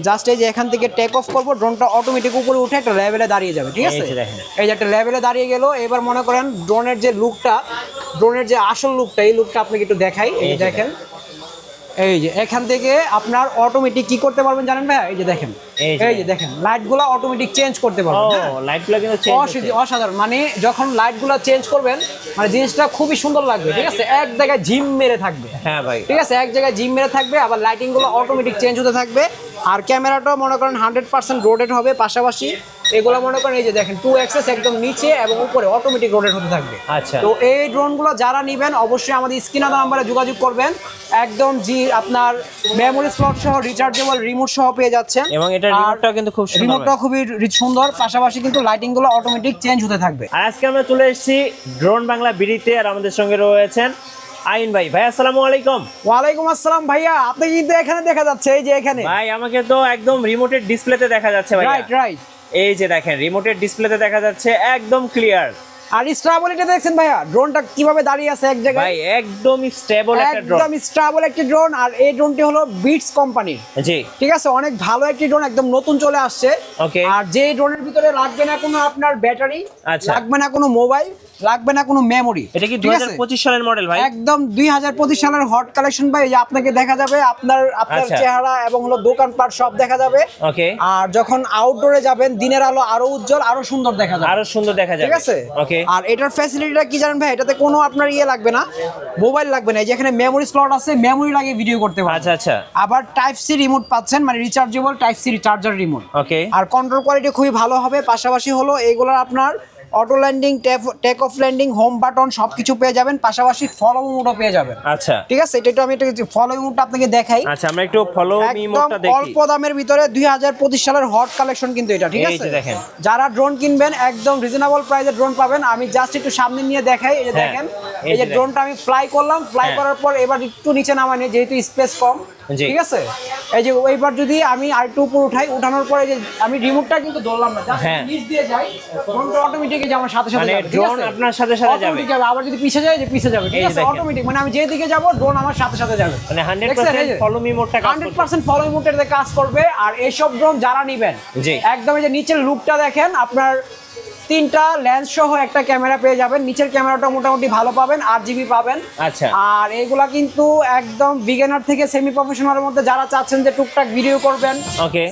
Just এই যে এখান থেকে টেক অফ করবো, ড্রোনটা অটোমেটিক উপরে উঠে একটা লেভেলে দাঁড়িয়ে যাবে। ঠিক আছে, এই যে একটা লেভেলে দাঁড়িয়ে গেল। এবার মনে করেন ড্রোনের যে লুকটা, ড্রোনের যে আসল লুকটা, এই লুকটা আপনাকে একটু দেখাই। এই যে দেখেন, এই যে এখান থেকে আপনার অটোমেটিক কি করতে পারবেন জানেন ভাই? এই যে দেখেন, এই যে দেখেন লাইটগুলো অটোমেটিক চেঞ্জ করতে পারবেন। লাইটগুলো কিন্তু অসাধারণ, মানে যখন লাইটগুলো চেঞ্জ করবেন মানে জিনিসটা খুবই সুন্দর লাগবে। ঠিক আছে, এক জায়গায় জিম মেরে থাকবে। হ্যাঁ ভাই, ঠিক আছে, এক জায়গায় জিম মেরে থাকবে, আবার লাইটিং গুলো অটোমেটিক চেঞ্জ হতে থাকবে। আর ক্যামেরাটাও মনে করেন 100% রোটেট হবে। পাশাপাশি এগুলো মনে করেন এই যে দেখেন 2 অ্যাক্সেস একদম নিচে এবং উপরে অটোমেটিক রোটেট হতে থাকবে। আচ্ছা, তো এই ড্রোনগুলো যারা নেবেন অবশ্যই আমাদের স্ক্রিনে দেওয়া নাম্বারে যোগাযোগ করবেন। একদম জি আপনার মেমোরি স্লট সহ রিচার্জেবল রিমোট সহ পেয়ে যাচ্ছেন, এবং এটা রিমোটটাও কিন্তু খুব সুন্দর, রিমোটটাও খুবই সুন্দর। পাশাপাশি কিন্তু লাইটিং গুলো অটোমেটিক চেঞ্জ হতে থাকবে। আর আজকে আমরা চলে এসেছি ড্রোন বাংলা বিডিতে, আর আমাদের সঙ্গে রয়েছেন আইন ভাই। ভাই আসসালামু আলাইকুম। ওয়ালাইকুম আসসালাম ভাইয়া, আপনি কিন্তু এখানে দেখা যাচ্ছে, এই যে এখানে ভাই আমাকে তো একদম রিমোটের ডিসপ্লেতে দেখা যাচ্ছে ভাই। রাইট রাইট, এই যে দেখেন রিমোটের ডিসপ্লেতে দেখা যাচ্ছে একদম ক্লিয়ার। আর স্টেবিলিটি দেখছেন ভাইয়া, ড্রোনটা কিভাবে দাঁড়িয়ে আছে এক জায়গায়। ভাই একদম স্টেবল একটা ড্রোন, একদম স্টেবল একটা ড্রোন। আর এই ড্রোনটি হলো বিটস কোম্পানির। জি, ঠিক আছে, অনেক ভালো একটি ড্রোন, একদম নতুন চলে আসছে। ওকে, আর যে ড্রোনের ভিতরে লাগবে না কোনো আপনার ব্যাটারি, লাগবে না কোনো মোবাইল, লাগবে না কোনো মেমোরি। এটা কি 2025 সালের মডেল ভাই? একদম 2025 সালের হট কালেকশন ভাই। যে আপনাকে দেখা যাবে আপনার চেহারা এবং হলো দোকানপাট সব দেখা যাবে। ওকে, আর যখন আউটডোরে যাবেন দিনের আলো আরো উজ্জ্বল, আরো সুন্দর দেখা যাবে, আরো সুন্দর দেখা যাবে। ঠিক আছে, ওকে। আর এটার ফ্যাসিলিটিটা কি জানেন ভাই? এটাতে কোনো আপনার ইয়ে লাগবে না, মোবাইল লাগবে না। যেখানে মেমোরি স্লট আছে, মেমোরি লাগিয়ে ভিডিও করতে পারবেন। আচ্ছা আচ্ছা। আবার টাইপ সি রিমোট পাচ্ছেন, মানে rechargeable type C charger remote. Okay, আর কন্ট্রোল কোয়ালিটি খুবই ভালো হবে। পাশাপাশি হলো এইগুলো আপনার auto landing, take off landing, home button সবকিছু পেয়ে যাবেন। পাশাপাশি ফলো মোডও পেয়ে যাবেন। আচ্ছা, ঠিক আছে, এটা একটু আমি একটা ফলো মোডটা আপনাকে দেখাই। আচ্ছা, আমরা একটু ফলো মি মোডটা দেখি। অল্প দামের ভিতরে 2025 সালের হট কালেকশন কিন্তু এটা, ঠিক আছে। এই যে দেখেন, যারা ড্রোন কিনবেন একদম রিজনেবল প্রাইসে ড্রোন পাবেন। আমি জাস্ট একটু সামনে নিয়ে দেখাই। এই যে দেখেন, এই যে ড্রোনটা আমি ফ্লাই করলাম, ফ্লাই করার পর এবার একটু নিচে নামানি যেহেতু স্পেস কম। ঠিক আছে, এই যে এইবার যদি আমি আরেকটু উপর উঠাই, উঠানোর পরে যে আমি রিমোটটা কিন্তু ধরলাম না, জাস্ট নিচ দিয়ে যাই, ড্রোনটা অটোমেটিক আমার সাথে সাথে যাবে। ড্রোন আপনার সাথে সাথে যাবে, আবার যদি পিছে যায় যে পিছে যাবে। ঠিক আছে, অটোমেটিক, মানে আমি যেদিকে যাব ড্রোন আমার সাথে সাথে যাবে, মানে 100% ফলো মি মোডটা কাজ করবে, 100% ফলো মি মোডটাতে কাজ করবে। আর এইসব ড্রোন যারা নেবেন একদম এই যে নিচের লুকটা দেখেন, আপনার 3টা লেন্স সহ একটা ক্যামেরা পেয়ে যাবেন। নিচের ক্যামেরাটা মোটামুটি ভালো পাবেন, 8GB পাবেন। আচ্ছা, আর এইগুলা কিন্তু একদম বিগিনার থেকে সেমি প্রফেশনালের মধ্যে যারা চাচ্ছেন যে টুকটাক ভিডিও করবেন,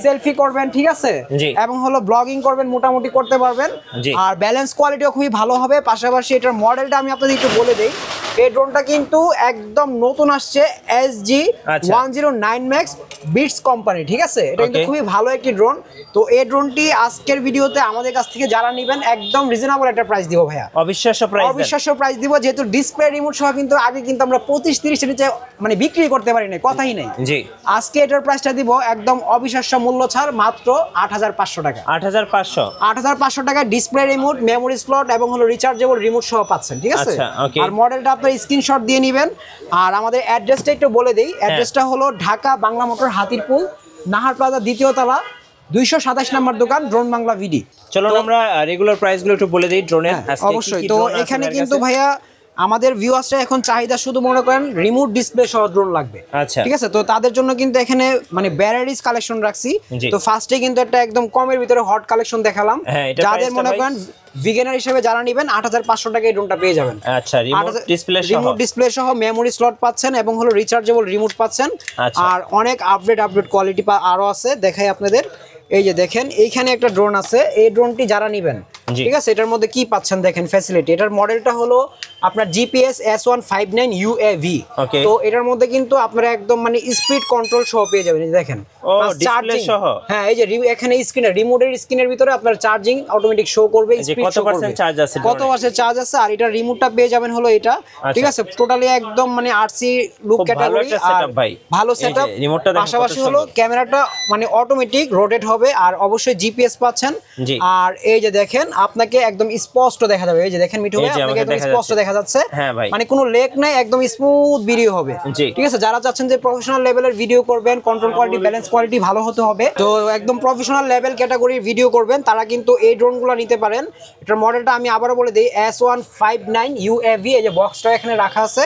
সেলফি করবেন, ঠিক আছে, এবং হলো ব্লগিং করবেন, মোটামুটি করতে পারবেন। আর ব্যালেন্স কোয়ালিটিও খুবই ভালো হবে। পাশাপাশি এটার মডেলটা আমি আপনাদের একটু বলে দেই। এই ড্রোনটা কিন্তু একদম নতুন আসছে, SG-109 Max বিটস কোম্পানি, ঠিক আছে। এটা কিন্তু খুবই ভালো একটি ড্রোন। তো এই ড্রোনটি আজকের ভিডিওতে আমাদের কাছ থেকে যারা নেবেন একদম রিজনেবল একটা প্রাইস দিব ভাইয়া, অবিশ্বাস্য প্রাইস দিব। যেহেতু ডিসপ্লে রিমোট সহ কিন্তু আগে কিন্তু আমরা 25-30 এর নিচে মানে বিক্রি করতে পারি না, কথাই নেই। জি, আজকে এটার প্রাইসটা দিব একদম অবিশ্বাস্য মূল্য ছাড়, মাত্র 8500 টাকা। 8500 টাকা ডিসপ্লে রিমোট, মেমোরি স্লট এবং হলো রিচার্জেবল রিমোট সহ পাচ্ছেন, ঠিক আছে। আর মডেলটা আপনার স্ক্রিনশট দিয়ে নেবেন। আর আমাদের অ্যাড্রেসটা একটু বলে দেই। অ্যাড্রেসটা হলো ঢাকা বাংলা মোটর, হাতিরপুল, নাহার প্লাজা, 2য় তলা, 227 নম্বর দোকান, ড্রোন বাংলা ভিডি। চলো আমরা রেগুলার প্রাইসগুলো একটু বলে দেই ড্রোনের। অবশ্যই। তো এখানে কিন্তু ভাইয়া আমাদের ভিউয়ার্সরা এখন চাহিদা শুধু মনে করেন রিমোট ডিসপ্লে সহ ড্রোন লাগবে। আচ্ছা, ঠিক আছে। তো তাদের জন্য কিন্তু এখানে মানে ভ্যারাইটিস কালেকশন রাখছি। তো ফার্স্টে কিন্তু একটা একদম কমের ভিতরে হট কালেকশন দেখালাম। যাদের মনে করেন বিগিনার হিসেবে যারা নেবেন 8500 টাকায় এই ড্রোনটা পেয়ে যাবেন। আচ্ছা, রিমোট ডিসপ্লে সহ মেমোরি স্লট পাচ্ছেন এবং হলো রিচার্জেবল রিমোট পাচ্ছেন। আর অনেক আপডেট কোয়ালিটি আরো আছে, দেখাই আপনাদের। এই যে দেখেন, এইখানে একটা ড্রোন আছে। এই ড্রোনটি যারা নেবেন, ঠিক আছে, এটার মধ্যে কি পাচ্ছেন দেখেন ফ্যাসিলিটি। এটার মডেলটা হলো আপনার GPS S159 UAV। তো এটার মধ্যে কিন্তু আপনারা একদম মানে স্পিড কন্ট্রোল সহ পেয়ে যাবেন। দেখেন, চার্জিং সহ। হ্যাঁ, এই যে এখানে স্ক্রিনে, রিমোটের স্ক্রিনের ভিতরে আপনার চার্জিং অটোমেটিক শো করবে, স্পিড শো করবে, কত পার্সেন্ট চার্জ আছে। আর এটা রিমোটটা পেয়ে যাবেন হলো এটা, ঠিক আছে। টোটালি একদম মানে RC লুক ক্যাটাগরি, আর ভালো সেটআপ। পাশাপাশি হলো ক্যামেরাটা মানে অটোমেটিক রোটেট হবে, আর অবশ্যই GPS পাচ্ছেন। আর এই যে দেখেন, আপনাকে একদম স্পষ্ট দেখা যাবে। এই যে দেখেন মিঠু ভাই, আপনাকে একদম স্পষ্ট দেখা যাচ্ছে, মানে কোনো লেগ নাই, একদম স্মুথ ভিডিও হবে, ঠিক আছে। যারা চাচ্ছেন যে প্রফেশনাল লেভেলের ভিডিও করবেন, কন্ট্রোল কোয়ালিটি, ব্যালেন্স কোয়ালিটি ভালো হতে হবে, তো একদম প্রফেশনাল লেভেল ক্যাটাগরির ভিডিও করবেন, তারা কিন্তু এই ড্রোনগুলো নিতে পারেন। এটার মডেলটা আমি আবারও বলে দিই, S159 UAV। এই যে বক্সটা এখানে রাখা আছে।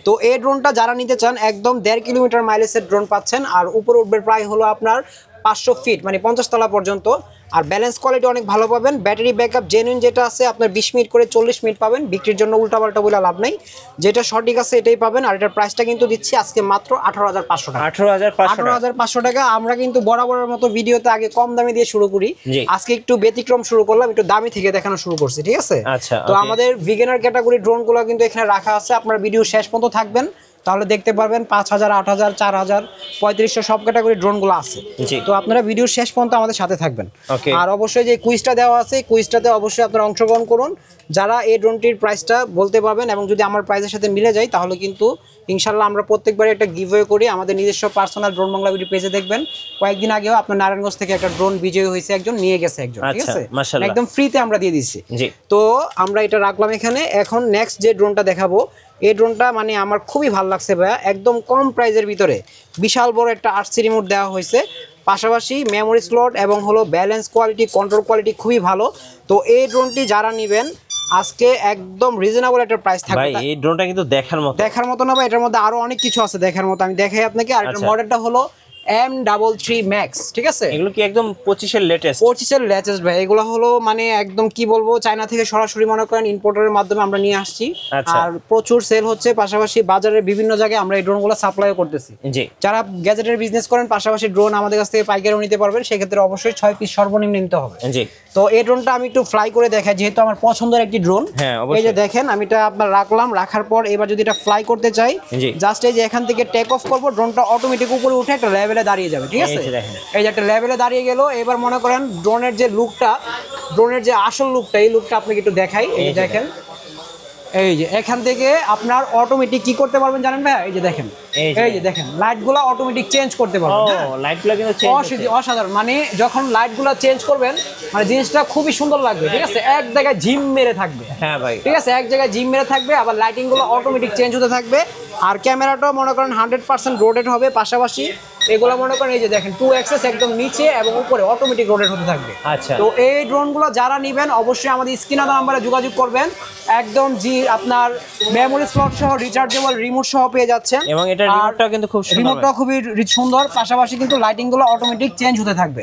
তো এই ড্রোনটা যারা নিতে চান একদম 1.5 কিলোমিটার মাইলেজের ড্রোন পাচ্ছেন। আর উপরে উঠবে প্রায় হলো আপনার 500 ফিট মানে 50 তলা পর্যন্ত। আর ব্যালেন্স কোয়ালিটি অনেক ভালো পাবেন। ব্যাটারি ব্যাকআপ জেনুইন যেটা আছে আপনার 20 মিনিট করে 40 মিনিট পাবেন। বিক্রির জন্য উল্টাপাল্টা বলে লাভ নেই, যেটা সঠিক আছে এটাই পাবেন। আর এটার প্রাইসটা কিন্তু দিচ্ছি আজকে মাত্র 18,500 টাকা। 18,500 টাকা। আমরা কিন্তু বরাবরের মতো ভিডিওতে আগে কম দামে দিয়ে শুরু করি, আজকে একটু ব্যতিক্রম শুরু করলাম, একটু দামি থেকে দেখানো শুরু করছি, ঠিক আছে? তো আমাদের বিগিনার ক্যাটাগরি ড্রোনগুলো কিন্তু এখানে রাখা আছে, আপনারা ভিডিও শেষ পর্যন্ত থাকবেন তাহলে দেখতে পারবেন 5,000, 8,000, 4,000, 3500 সব ক্যাটাগরি ড্রোনগুলো আছে। তো আপনারা ভিডিও শেষ পর্যন্ত আমাদের সাথে থাকবেন। আর অবশ্যই যে কুইজটা দেওয়া আছে, কুইজটাতে অবশ্যই আপনারা অংশগ্রহণ করুন। যারা এই ড্রোনটির প্রাইসটা বলতে পারবেন এবং যদি আমার প্রাইসের সাথে মিলে যায় তাহলে কিন্তু ইনশাল্লাহ আমরা প্রত্যেকবারই একটা গিভওয়ে করি আমাদের নিজস্ব পার্সোনাল ড্রোন বাংলা ভিডিও পেজে দেখবেন। কয়েকদিন আগেও আপনার নারায়ণগঞ্জ থেকে একটা ড্রোন বিজয়ী হয়েছে, একজন নিয়ে গেছে একজন, ঠিক আছে? একদম ফ্রিতে আমরা দিয়ে দিচ্ছি। তো আমরা এটা রাখলাম এখানে। এখন নেক্সট যে ড্রোনটা দেখাবো, এই ড্রোনটা মানে আমার খুবই ভালো লাগছে ভাইয়া, একদম কম প্রাইজের ভিতরে বিশাল বড় একটা আরসি রিমোট দেওয়া হয়েছে, পাশাপাশি মেমোরি স্লট এবং হলো ব্যালেন্স কোয়ালিটি, কন্ট্রোল কোয়ালিটি খুবই ভালো। তো এই ড্রোনটি যারা নেবেন আজকে একদম রিজনেবল একটা প্রাইস থাকবে। ভাই এই ড্রোনটা কিন্তু দেখার মতো না ভাই, এটার মধ্যে আরো অনেক কিছু আছে দেখার মতো, আমি দেখাই আপনাকে। আর এটার মডেলটা হলো M33 Max, ঠিক আছে? এগুলো কি একদম 25 এর লেটেস্ট ভাই। এগুলো হলো মানে একদম কি বলবো, চায়না থেকে সরাসরি মনে করেন ইম্পোর্টারের মাধ্যমে আমরা নিয়ে আসছি। আর প্রচুর সেল হচ্ছে, পাশাপাশি বাজারের বিভিন্ন জায়গায় আমরা এই ড্রোনগুলো সাপ্লাই করতেছি। যারা গ্যাজেটের বিজনেস করেন পাশাপাশি ড্রোন আমাদের কাছ থেকে পাইকারিও নিতে পারবেন, সেক্ষেত্রে অবশ্যই 6 পিস সর্বনিম্ন নিতে হবে। তো এই ড্রোনটা আমি একটু ফ্লাই করে দেখাই, যেহেতু আমার পছন্দের একটি ড্রোন। এই যে দেখেন আমি এটা আপনার রাখলাম, রাখার পর এবার যদি এটা ফ্লাই করতে চাই, জাস্ট এই যে এখান থেকে টেক অফ করবো, ড্রোনটা অটোমেটিক উপরে উঠে একটা লেভেলে দাঁড়িয়ে যাবে, ঠিক আছে? এই যে একটা লেভেলে দাঁড়িয়ে গেল। এবার মনে করেন ড্রোনের যে লুকটা, ড্রোনের যে আসল লুকটা, এই লুকটা আপনাকে একটু দেখাই। এই দেখেন, এই যে এখান থেকে আপনার অটোমেটিক কি করতে পারবেন জানেন ভাই? এই যে দেখেন, এই যে দেখেন লাইটগুলো অটোমেটিক চেঞ্জ করতে পারবেন। লাইটগুলো কিন্তু অসাধারণ, মানে যখন লাইটগুলো চেঞ্জ করবেন মানে জিনিসটা খুবই সুন্দর লাগবে, ঠিক আছে? এক জায়গায় জিম মেরে থাকবে। হ্যাঁ ভাই, ঠিক আছে, এক জায়গায় জিম মেরে থাকবে, আবার লাইটিংগুলো অটোমেটিক চেঞ্জ হতে থাকবে। আর ক্যামেরাটাও মনে করেন 100% রোটেট হবে। পাশাপাশি এগুলো মনে করেন এই যে দেখেন 2 অ্যাক্সেস একদম নিচে এবং উপরে অটোমেটিক রোটেট হতে থাকবে। তো এই ড্রোনগুলো যারা নেবেন অবশ্যই আমাদের স্ক্রিনে দেওয়া নাম্বারে যোগাযোগ করবেন। একদম আপনার মেমোরি স্লট সহ রিচার্জেবল রিমোট সহ পেয়ে যাচ্ছেন, এবং এটা রিমোটটাও কিন্তু খুব সুন্দর, রিমোটটাও খুবই সুন্দর। পাশাপাশি কিন্তু লাইটিংগুলো অটোমেটিক চেঞ্জ হতে থাকবে।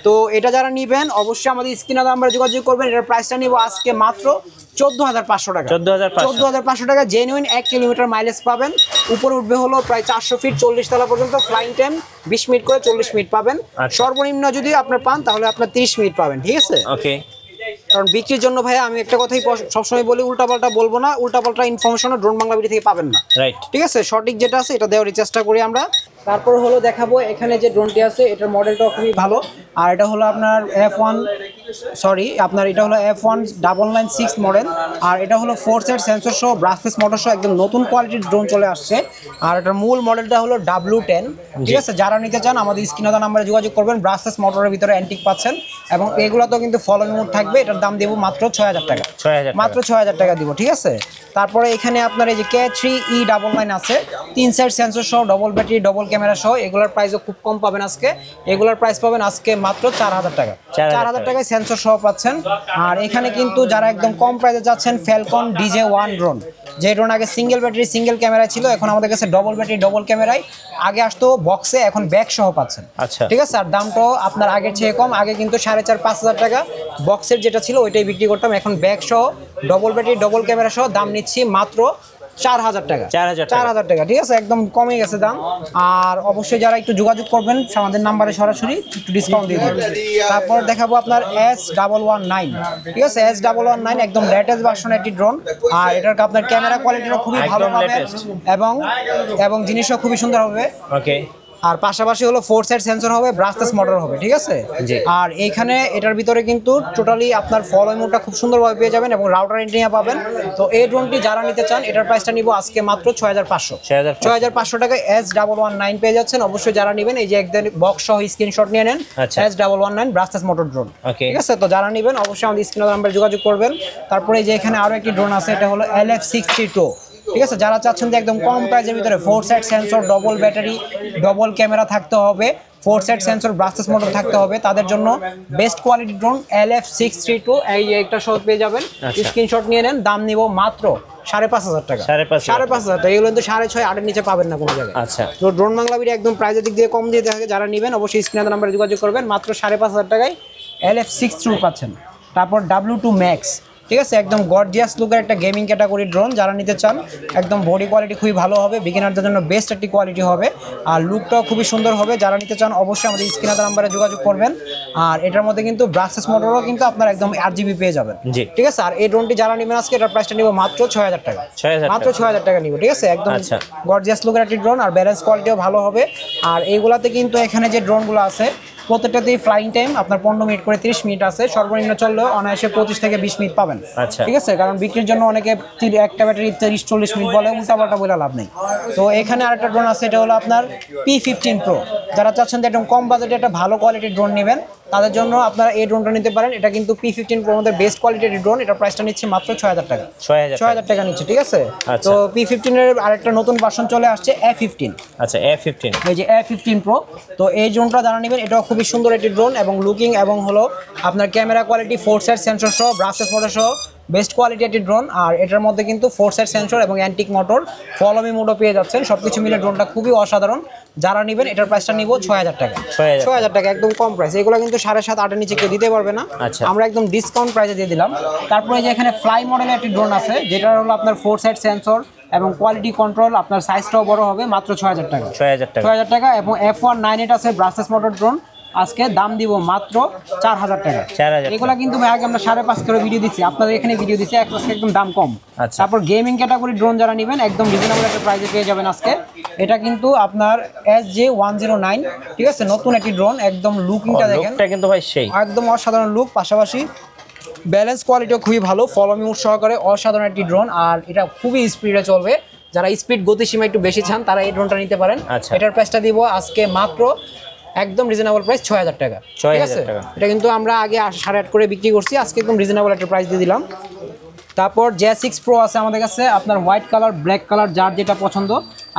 তো এটা যারা নেবেন অবশ্যই আমাদের স্ক্রিনে দেওয়া নাম্বারে যোগাযোগ করবেন। এটার প্রাইসটা নিব আজকে মাত্র 14,500 টাকা। 14,500 টাকা জেনুইন 1 কিলোমিটার মাইলেজ পাবেন। উপরে উঠবে হলো প্রায় 400 ফিট 40 তলা পর্যন্ত। ফ্লাইং টাইম 20 মিনিট করে 40 মিনিট পাবেন। সর্বনিম্ন যদি আপনার পান তাহলে আপনার 30 মিনিট পাবেন, ঠিক আছে? কারণ বিক্রির জন্য ভাই আমি একটা কথাই সবসময় বলি, উল্টাপাল্টা বলবো না, উল্টাপাল্টা ইনফরমেশন ড্রোন বাংলা ভিডিও থেকে পাবেন না, ঠিক আছে? সঠিক যেটা আছে এটা দেওয়ার চেষ্টা করি আমরা। তারপর হলো দেখাবো এখানে যে ড্রোনটি আছে, এটার মডেলটাও খুবই ভালো। আর এটা হলো আপনার এটা হলো F19996 মডেল। আর এটা হলো 4 সেট সেন্সর সহ ব্রাসলেস মোটর সহ একদম নতুন কোয়ালিটির ড্রোন চলে আসছে। আর এটার মূল মডেলটা হলো W10, ঠিক আছে? যারা নিতে চান আমাদের স্ক্রিনে দেওয়া নাম্বারে যোগাযোগ করবেন। ব্রাসলেস মোটরের ভিতরে অ্যান্টিক পাচ্ছেন এবং এগুলোতেও কিন্তু ফলো মোড থাকবে। এটার দাম দেবো মাত্র 6,000 টাকা, মাত্র 6,000 টাকা দিব, ঠিক আছে? তারপরে এখানে আপনার এই যে K3E99 আছে, 3 সেট সেন্সর সহ, ডবল ব্যাটারি, ডবল ক্যামেরা সহ। এগুলোর প্রাইসও খুব কম পাবেন আজকে। এগুলোর প্রাইস পাবেন আজকে মাত্র 4,000 টাকা। 4,000 টাকায় সেন্সর সহ পাচ্ছেন। আর এখানে কিন্তু যারা একদম কম প্রাইসে যাচ্ছেন, ফ্যালকন DJ1 ড্রোন, যে ড্রোন আগে সিঙ্গেল ব্যাটারি সিঙ্গেল ক্যামেরা ছিল, এখন আমাদের কাছে ডবল ব্যাটারি ডবল ক্যামেরায় আগে আসতো বক্সে, এখন ব্যাগ সহ পাচ্ছেন, ঠিক আছে? আর দামটাও আপনার আগের চেয়ে কম। আগে কিন্তু 4,500-5,000 টাকা বক্সের যেটা ছিল ওইটাই বিক্রি করতাম, এখন ব্যাগ সহ ডবল ব্যাটারি ডবল ক্যামেরা সহ দাম নিচ্ছি মাত্র 4,000 টাকা। 4,000 টাকা, ঠিক আছে? একদম কমে গেছে দাম। আর অবশ্যই যারা একটু যোগাযোগ করবেন আমাদের নাম্বারে সরাসরি একটু ডিসকাউন্ট দিয়ে দেবেন। তারপর দেখাবো আপনার S119, ঠিক আছে? S119 একদম লেটেস্ট ভার্সন একটি ড্রোন। আর এটার আপনার ক্যামেরা কোয়ালিটিও খুবই ভালো পাবেন এবং জিনিসও খুবই সুন্দর হবে। আর পাশাপাশি হলো 4 সেট সেন্সর হবে, ব্রাসলেস মোটর হবে, ঠিক আছে? আর এইখানে এটার ভিতরে কিন্তু টোটালি আপনার ফলো মোডটা খুব সুন্দরভাবে পেয়ে যাবেন এবং রাউটার এন্টিনা পাবেন। তো এই ড্রোনটি যারা নিতে চান এটার প্রাইসটা নিব আজকে মাত্র 6,500 টাকায় S119 পেয়ে যাচ্ছেন। অবশ্যই যারা নেবেন এই যে একদম বক্স সহ স্ক্রিনশট নিয়ে নেন, S119 ব্রাসলেস মোটর ড্রোন, ঠিক আছে? তো যারা নেবেন অবশ্যই আমাদের স্ক্রিনের নাম্বারে যোগাযোগ করবেন। তারপরে এই যে এখানে আরো একটি ড্রোন আছে, এটা হলো LF632, ঠিক আছে? যারা চাচ্ছেন যে একদম কম প্রাইসের ভিতরে 4 set sensor, double battery, double camera থাকতে হবে, 4 সেট সেন্সর, ব্রাসলেস মোটর থাকতে হবে, তাদের জন্য বেস্ট কোয়ালিটি ড্রোন LF632 এই একটা সহ পেয়ে যাবেন। স্ক্রিনশট নিয়ে নেন, দাম নিব মাত্র 5,500 টাকা। 5,500 টাকা, এগুলো কিন্তু 6,500 8-এর নিচে পাবেন না কোনো জায়গায়। আচ্ছা, তো ড্রোন বাংলা বিডি একদম প্রাইসের দিক দিয়ে কম দিয়ে থাকে, যারা নেবেন অবশ্যই স্ক্রিনের নাম্বারে যোগাযোগ করবেন। মাত্র 5,500 টাকায় LF6 পাচ্ছেন। তারপর W2 Max, ঠিক আছে, একদম গর্জিয়াস লুকের একটা গেমিং ক্যাটাগরি ড্রোন, যারা নিতে চান একদম বডি কোয়ালিটি খুবই ভালো হবে, বিগিনারদের জন্য বেস্ট একটি কোয়ালিটি হবে, আর লুকটাও খুবই সুন্দর হবে। যারা নিতে চান অবশ্যই আমাদের স্ক্রিনের নাম্বারে যোগাযোগ করবেন। আর এটার মধ্যে কিন্তু ব্রাসেস মোটরও কিন্তু আপনার একদম 8GB পেয়ে যাবেন, ঠিক আছে। আর এই ড্রোনটি যারা নেবেন আজকে, এটার প্রাইসটা নিব মাত্র 6,000 টাকা, মাত্র 6,000 টাকা নিব, ঠিক আছে। একদম গর্জিয়াস লুকের একটি ড্রোন, আর ব্যালেন্স কোয়ালিটিও ভালো হবে। আর এইগুলাতে কিন্তু এখানে যে ড্রোনগুলো আছে প্রত্যেকটাতেই ফ্লাইং টাইম আপনার 15 মিনিট করে 30 মিনিট আছে, সর্বনিম্ন চললেও অনায়াসে 25 থেকে 20 মিনিট পাবেন, ঠিক আছে। কারণ বিক্রির জন্য অনেকে একটা ব্যাটারি 30-40 মিনিট বলে, উল্টাপাল্টা বলে লাভ নেই। তো এখানে আরেকটা ড্রোন আছে, এটা হলো আপনার P15 Pro। যারা চাচ্ছেন যে একদম কম বাজেটে একটা ভালো কোয়ালিটির ড্রোন নেবেন, তাদের জন্য আপনারা এই ড্রোনটা নিতে পারেন। এটা কিন্তু P15 Pro আমাদের বেস্ট কোয়ালিটির ড্রোন, এটার প্রাইসটা নিচ্ছে মাত্র 6,000 টাকা, 6,000 টাকা নিচ্ছে, ঠিক আছে। তো P15 এর আরেকটা নতুন ভার্সন চলে আসছে A15। আচ্ছা, A15, এই যে A15 Pro। তো এই ড্রোনটা যারা নেবেন, এটাও খুবই সুন্দর একটি ড্রোন, এবং লুকিং এবং হলো আপনার ক্যামেরা কোয়ালিটি 4 সাইড সেন্সর সহ, ব্রাসেস মোটর সহ বেস্ট কোয়ালিটি একটি ড্রোন। আর এটার মধ্যে কিন্তু 4 সাইড সেন্সর এবং অ্যান্টিক মোটর, ফলো মি মোডও পেয়ে যাচ্ছেন। সবকিছু মিলে ড্রোনটা খুবই অসাধারণ। যারা নেবেন এটার প্রাইসটা নিব 6,000 টাকা, 6,000 টাকা, একদম কম প্রাইস। এগুলো কিন্তু 7.5-8-এর নিচে কেউ দিতে পারবে না, আমরা একদম ডিসকাউন্ট প্রাইসে দিয়ে দিলাম। তারপরে যে এখানে ফ্লাই মডেলের একটি ড্রোন আছে, যেটা হলো আপনার 4 সাইড সেন্সর এবং কোয়ালিটি কন্ট্রোল, আপনার সাইজটাও বড় হবে, মাত্র 6,000 টাকা, 6,000 টাকা। এবং F198 আছে ব্রাসেস মোটর ড্রোন, আজকে দাম দিব মাত্র 4,000 টাকা। এগুলা কিন্তু আগে আমরা 5.5 করে ভিডিও দিচ্ছি, আপনাদের এখানে ভিডিও দিচ্ছি, একদম দাম কম। তারপর গেমিং ক্যাটাগরি ড্রোন যারা নেবেন, একদম রিজনেবল একটা প্রাইসে পেয়ে যাবেন আজকে। এটা কিন্তু আপনার SJ109, ঠিক আছে, নতুন একটি ড্রোন। একদম লুকিংটা দেখেন, কিন্তু ভাই সেই একদম অসাধারণ লুক, পাশাপাশি ব্যালেন্স কোয়ালিটিও খুবই ভালো, ফলো মি মোড সহকারে অসাধারণ একটি ড্রোন। আর এটা খুবই স্পিডে চলবে, যারা স্পিড গতিসীমা একটু বেশি চান তারা এই ড্রোনটা নিতে পারেন। এটার প্রাইসটা দিব আজকে মাত্র একদম রিজনেবল প্রাইস 6,000 টাকা, ঠিক আছে। এটা কিন্তু আমরা আগে 8.5 করে বিক্রি করছি, আজকে একদম রিজনেবল একটা প্রাইস দিয়ে দিলাম। তারপর J6 Pro আছে আমাদের কাছে, আপনার হোয়াইট কালার, ব্ল্যাক কালার, যার যেটা পছন্দ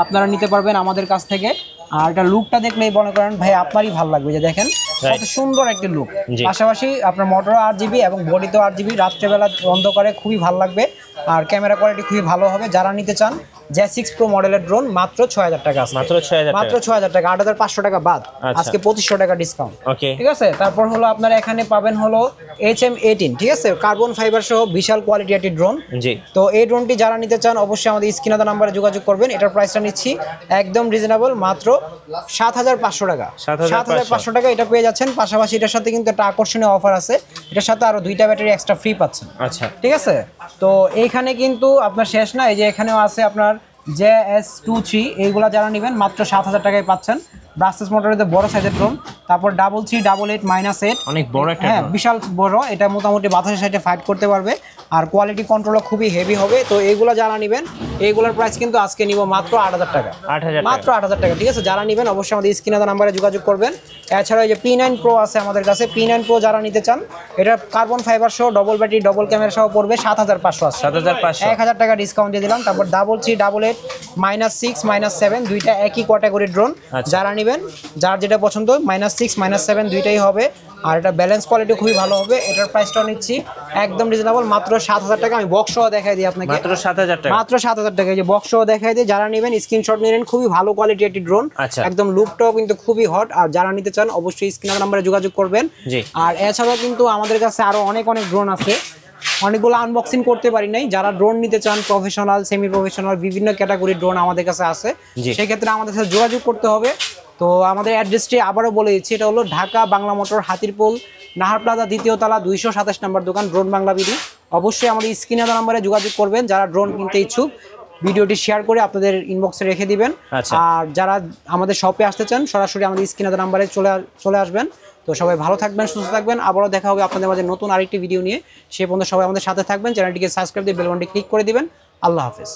আপনারা নিতে পারবেন আমাদের কাছ থেকে। আর এটা লুকটা দেখলেই মনে করেন ভাই আপনারই ভালো লাগবে, যে দেখেন কত সুন্দর একটি লুক। পাশাপাশি আপনার মোটরও 8GB এবং বডিতেও 8GB, রাত্রেবেলা অন্ধকারে খুবই ভালো লাগবে। আর ক্যামেরা কোয়ালিটি খুবই ভালো হবে। যারা নিতে চান J6 Pro মডেলের ড্রোন, মাত্র 6,000 টাকা, মাত্র 6,000 টাকা, 8,500 টাকা বাদ, আজকে 2,500 টাকা ডিসকাউন্ট, ঠিক আছে। তারপর হলো আপনারা এখানে পাবেন হলো HM18, ঠিক আছে, কার্বন ফাইবার সহ বিশাল কোয়ালিটি একটি ড্রোন। তো এই ড্রোনটি যারা নিতে চান অবশ্যই আমাদের স্ক্রিনে দেওয়া নাম্বারে যোগাযোগ করবেন। এটার প্রাইসটা নিচ্ছি একদম রিজনেবল, মাত্র 7,500 টাকা, 7,500 টাকা এটা পেয়ে যাচ্ছেন। পাশাপাশি এটার সাথে কিন্তু একটা আকর্ষণীয় অফার আছে, এটার সাথে আরো 2টা ব্যাটারি এক্সট্রা ফ্রি পাচ্ছেন, আচ্ছা, ঠিক আছে। তো এইখানে কিন্তু আপনার শেষ না, এই যে এখানেও আছে আপনার JS23, এইগুলা যারা নেবেন মাত্র 7,000 টাকায় পাচ্ছেন। ব্রাসেস মোটরের বড় সাইজের ড্রোন। তারপর 3388-8, অনেক বড় একটা, হ্যাঁ বিশাল বড়, এটা মোটামুটি বাতাসের সাইডে ফাইট করতে পারবে, আর কোয়ালিটি কন্ট্রোলও খুবই হেভি হবে। তো এইগুলা যারা নেবেন, এইগুলোর প্রাইস কিন্তু আজকে নিব মাত্র 8,000 টাকা, মাত্র 8,000 টাকা, ঠিক আছে। যারা নেবেন অবশ্যই আমাদের স্ক্রিনে দেওয়া নাম্বারে যোগাযোগ করবেন। এছাড়া এই যে P9 Pro আছে আমাদের কাছে, P9 Pro যারা নিতে চান, এটা কার্বন ফাইবার সহ, ডবল ব্যাটারি, ডবল ক্যামেরা সহ পড়বে 7,500 আছে, 1,000 টাকা ডিসকাউন্ট দিয়ে দিলাম। তারপর 3388-6, -7, দুইটা একই ক্যাটাগরির ড্রোন। যারা নেবেন, যার যেটা পছন্দ, -6, -7 দুইটাই হবে। আর এটা ব্যালেন্স কোয়ালিটি খুবই ভালো হবে। এটার প্রাইসটাও নিচ্ছি একদম রিজনেবল, মাত্র 7,000 টাকা। আমি বক্স সহ দেখাই দিই আপনাকে, মাত্র 7,000 টাকা, মাত্র 7,000 টাকা। এই যে বক্স সহ দেখাই দিই, যারা নেবেন স্ক্রিনশট নিলেন, খুবই ভালো কোয়ালিটি একটি ড্রোন, একদম লুকটাও কিন্তু খুবই হট। আর যারা নিতে চান অবশ্যই স্ক্রিনের নাম্বারে যোগাযোগ করবেন। আর এছাড়াও কিন্তু আমাদের কাছে আরো অনেক ড্রোন আছে, অনেকগুলো আনবক্সিং করতে পারি নাই। যারা ড্রোন নিতে চান, প্রফেশনাল, সেমি প্রফেশনাল, বিভিন্ন ক্যাটাগরির ড্রোন আমাদের কাছে আছে, সেই ক্ষেত্রে আমাদের সাথে যোগাযোগ করতে হবে। তো আমাদের অ্যাড্রেসটি আবারও বলে দিচ্ছি, এটা হলো ঢাকা বাংলা মোটর, হাতিরপুল, নাহার প্লাজা, 2য় তলা, 227 নম্বর দোকান, ড্রোন বাংলা বিডি। অবশ্যই আমাদের স্ক্রিনে দেওয়া নাম্বারে যোগাযোগ করবেন যারা ড্রোন কিনতে ইচ্ছুক। ভিডিওটি শেয়ার করে আপনাদের ইনবক্সে রেখে দিবেন। আর যারা আমাদের শপে আসতে চান, সরাসরি আমাদের স্ক্রিনে দেওয়া নাম্বারে চলে আসবেন। তো সবাই ভালো থাকবেন, সুস্থ থাকবেন। আবারও দেখা হবে আপনাদের মাঝে নতুন আরেকটি ভিডিও নিয়ে। সে পর্যন্ত সবাই আমাদের সাথে থাকবেন। চ্যানেলটিকে সাবস্ক্রাইব দিয়ে বেল বাটনটি ক্লিক করে দিবেন। আল্লাহ হাফেজ।